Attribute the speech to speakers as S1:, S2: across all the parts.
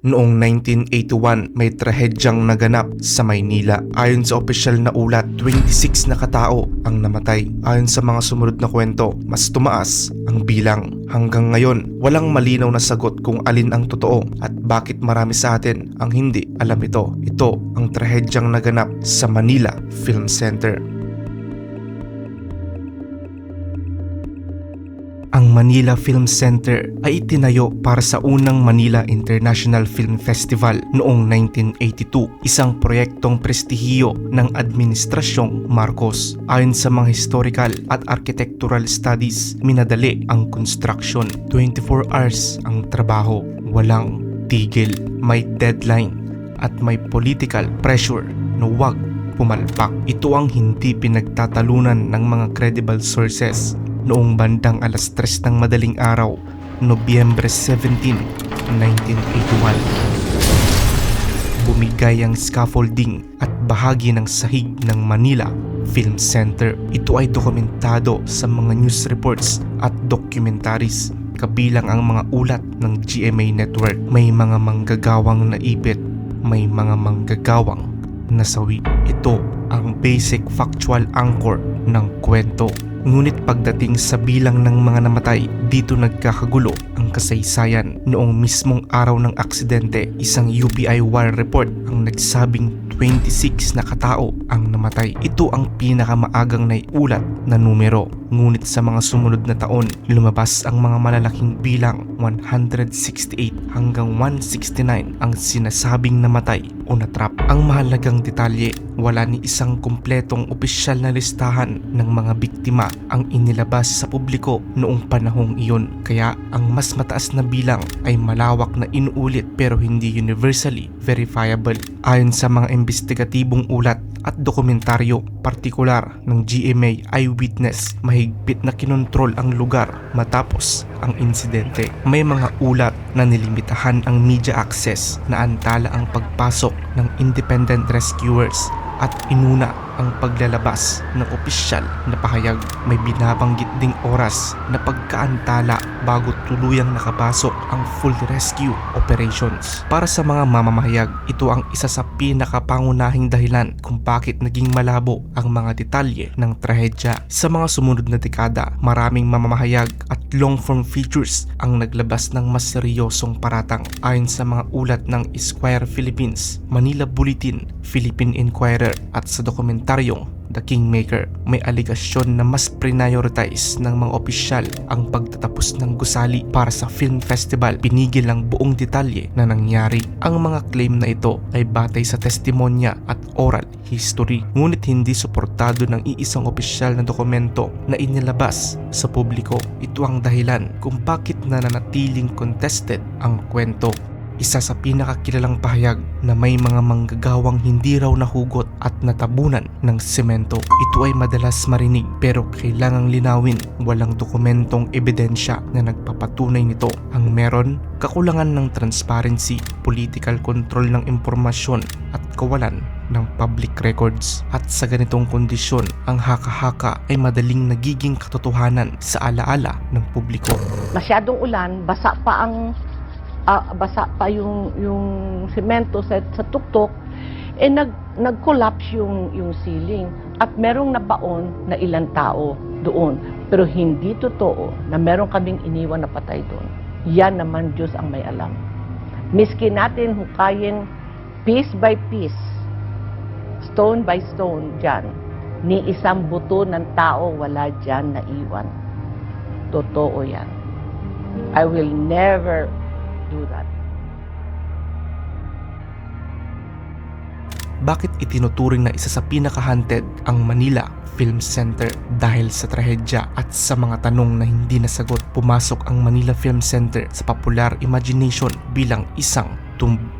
S1: Noong 1981, may trahedyang naganap sa Maynila. Ayon sa opisyal na ulat, 26 na katao ang namatay. Ayon sa mga sumunod na kwento, mas tumaas ang bilang. Hanggang ngayon, walang malinaw na sagot kung alin ang totoo at bakit marami sa atin ang hindi alam ito. Ito ang trahedyang naganap sa Manila Film Center. Ang Manila Film Center ay itinayo para sa unang Manila International Film Festival noong 1982, isang proyektong prestihiyo ng Administrasyong Marcos. Ayon sa mga historical at architectural studies, minadali ang construction. 24 hours ang trabaho, walang tigil, may deadline at may political pressure na huwag pumalpak. Ito ang hindi pinagtatalunan ng mga credible sources. Noong bandang alas 3 ng madaling araw, Nobyembre 17, 1981, bumigay ang scaffolding at bahagi ng sahig ng Manila Film Center. Ito ay dokumentado sa mga news reports at documentaries, kabilang ang mga ulat ng GMA Network. May mga manggagawang naipit, may mga manggagawang nasawi. Ito ang basic factual anchor ng kwento. Ngunit pagdating sa bilang ng mga namatay, dito nagkakagulo ang kasaysayan. Noong mismong araw ng aksidente, isang UPI wire report ang nagsabing 26 na katao ang namatay. Ito ang pinakamaagang naiulat na numero. Ngunit sa mga sumunod na taon, lumabas ang mga malalaking bilang. 168 hanggang 169 ang sinasabing namatay o natrap. Ang mahalagang detalye, wala ni isang kumpletong opisyal na listahan ng mga biktima ang inilabas sa publiko noong panahong iyon. Kaya ang mas mataas na bilang ay malawak na inuulit pero hindi universally verifiable. Ayon sa mga investigatibong ulat at dokumentaryo, partikular ng GMA Eyewitness, mahigpit na kinontrol ang lugar matapos ang insidente. May mga ulat na nilimitahan ang media access, na antala ang pagpasok ng independent rescuers at inuna ang paglalabas ng opisyal na pahayag. May binabanggit ding oras na pagkaantala bago tuluyang nakapasok ang full rescue operations. Para sa mga mamamahayag, ito ang isa sa pinakapangunahing dahilan kung bakit naging malabo ang mga detalye ng trahedya. Sa mga sumunod na dekada, maraming mamamahayag at long-form features ang naglabas ng mas seryosong paratang. Ayon sa mga ulat ng Esquire Philippines, Manila Bulletin, Philippine Inquirer at sa dokumentaryong The Kingmaker, may aligasyon na mas prioritize ng mga opisyal ang pagtatapos ng gusali para sa film festival. Pinigil ang buong detalye na nangyari. Ang mga claim na ito ay batay sa testimonya at oral history, ngunit hindi suportado ng iisang opisyal na dokumento na inilabas sa publiko. Ito ang dahilan kung bakit nananatiling contested ang kwento. Isa sa pinakakilalang pahayag na may mga manggagawang hindi raw nahugot at natabunan ng semento. Ito ay madalas marinig pero kailangang linawin. Walang dokumentong ebidensya na nagpapatunay nito. Ang meron, kakulangan ng transparency, political control ng impormasyon at kawalan ng public records. At sa ganitong kondisyon, ang haka-haka ay madaling nagiging katotohanan sa alaala ng publiko.
S2: Masyadong ulan, basa pa yung semento sa tuktok, nag-collapse yung ceiling at merong nabaon na ilang tao doon, pero hindi totoo na meron kaming iniwan na patay doon. Yan naman Diyos ang may alam. Miski natin hukayin piece by piece, stone by stone dyan, ni isang buto ng tao wala dyan na iwan. Totoo yan. I will never do that.
S1: Bakit itinuturing na isa sa pinaka-haunted ang Manila Film Center? Dahil sa trahedya at sa mga tanong na hindi nasagot, pumasok ang Manila Film Center sa popular imagination bilang isang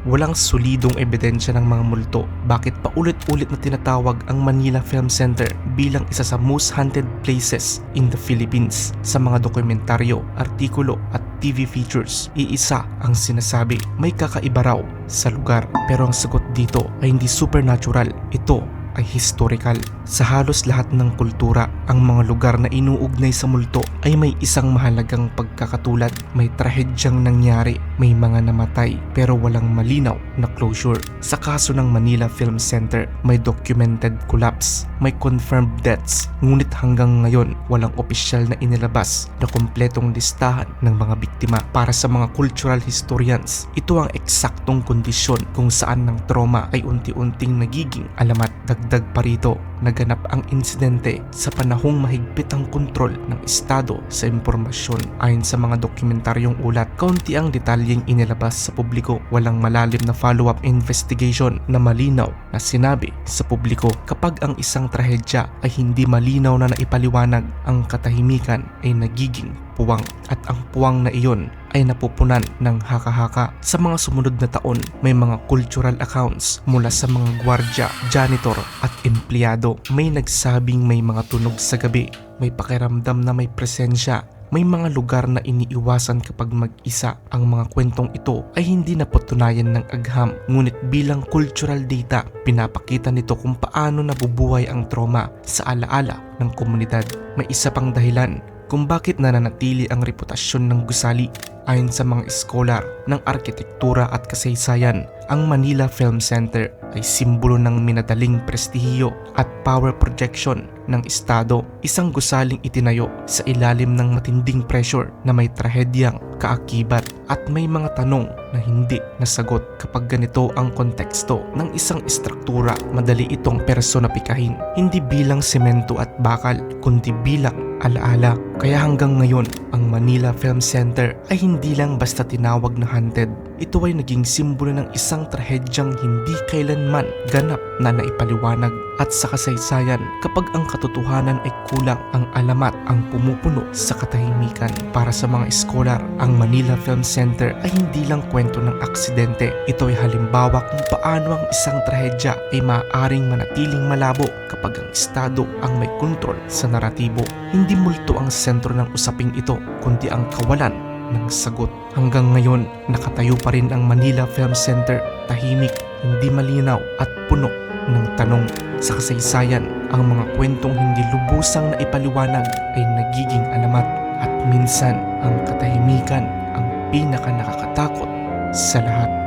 S1: walang solidong ebidensya ng mga multo. Bakit paulit-ulit na tinatawag ang Manila Film Center bilang isa sa most haunted places in the Philippines? Sa mga dokumentaryo, artikulo at TV features, iisa ang sinasabi, may kakaiba raw sa lugar. Pero ang sagot dito ay hindi supernatural, ito ay historical. Sa halos lahat ng kultura, ang mga lugar na inuugnay sa multo ay may isang mahalagang pagkakatulad. May trahedyang nangyari, may mga namatay, pero walang malinaw na closure. Sa kaso ng Manila Film Center, may documented collapse, may confirmed deaths, ngunit hanggang ngayon walang opisyal na inilabas na kumpletong listahan ng mga biktima. Para sa mga cultural historians, ito ang eksaktong kondisyon kung saan ng trauma ay unti-unting nagiging alamat. Dagdag pa rito, naganap ang insidente sa panahong mahigpit ang kontrol ng estado sa impormasyon. Ayon sa mga dokumentaryong ulat, kaunti ang detalyeng inilabas sa publiko. Walang malalim na follow-up investigation na malinaw na sinabi sa publiko. Kapag ang isang trahedya ay hindi malinaw na naipaliwanag, ang katahimikan ay nagiging puwang, at ang puwang na iyon ay napupunan ng haka-haka. Sa mga sumunod na taon, may mga cultural accounts mula sa mga gwardya, janitor at empleyado. May nagsabing may mga tunog sa gabi, may pakiramdam na may presensya, may mga lugar na iniiwasan kapag mag-isa. Ang mga kwentong ito ay hindi napatunayan ng agham, ngunit bilang cultural data, pinapakita nito kung paano nabubuhay ang trauma sa alaala ng komunidad. May isa pang dahilan kung bakit nananatili ang reputasyon ng gusali. Ayon sa mga eskolar ng arkitektura at kasaysayan, ang Manila Film Center ay simbolo ng minadaling prestihiyo at power projection ng estado. Isang gusaling itinayo sa ilalim ng matinding pressure na may trahedyang kaakibat, at may mga tanong na hindi nasagot. Kapag ganito ang konteksto ng isang estruktura, madali itong personapikahin, hindi bilang semento at bakal, kundi bilang alaala. Kaya hanggang ngayon, ang Manila Film Center ay hindi lang basta tinawag na haunted. Ito ay naging simbolo ng isang trahedyang hindi kailanman ganap na naipaliwanag. At sa kasaysayan, kapag ang katotohanan ay kulang, ang alamat ang pumupuno sa katahimikan. Para sa mga eskolar, ang Manila Film Center ay hindi lang kwento ng aksidente. Ito ay halimbawa kung paano ang isang trahedya ay maaaring manatiling malabo kapag ang estado ang may kontrol sa naratibo. Hindi multo ang sentro ng usaping ito, kundi ang kawalan ng sagot. Hanggang ngayon, nakatayo pa rin ang Manila Film Center, tahimik, hindi malinaw at puno ng tanong. Sa kasaysayan, ang mga kwentong hindi lubusang na ipaliwanag ay nagiging alamat, at minsan ang katahimikan ang pinaka nakakatakot sa lahat.